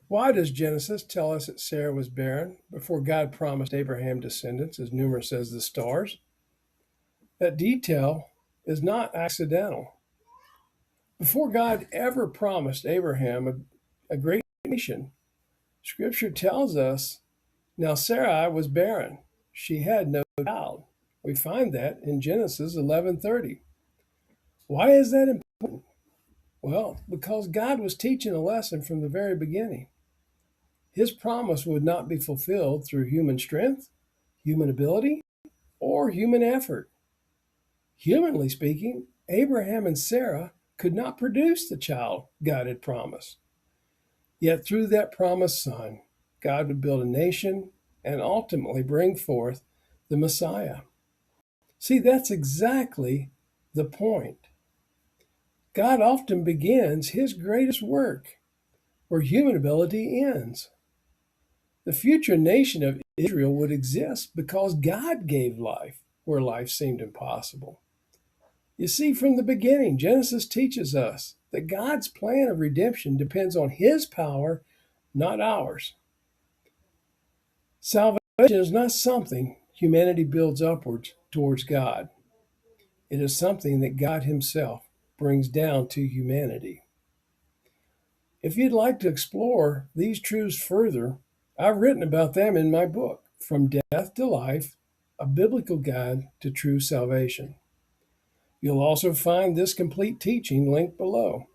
Why does Genesis tell us that Sarah was barren before God promised Abraham descendants as numerous as the stars? That detail is not accidental. Before God ever promised Abraham a great nation, Scripture tells us now Sarai was barren. She had no child. We find that in Genesis 11:30. Why is that important? Well, because God was teaching a lesson from the very beginning. His promise would not be fulfilled through human strength, human ability, or human effort. Humanly speaking, Abraham and Sarah could not produce the child God had promised. Yet through that promised son, God would build a nation and ultimately bring forth the Messiah. See, that's exactly the point. God often begins his greatest work where human ability ends. The future nation of Israel would exist because God gave life where life seemed impossible. You see, from the beginning, Genesis teaches us that God's plan of redemption depends on his power, not ours. Salvation is not something humanity builds upwards towards God. It is something that God himself brings down to humanity. If you'd like to explore these truths further, I've written about them in my book, From Death to Life, a Biblical Guide to True Salvation. You'll also find this complete teaching linked below.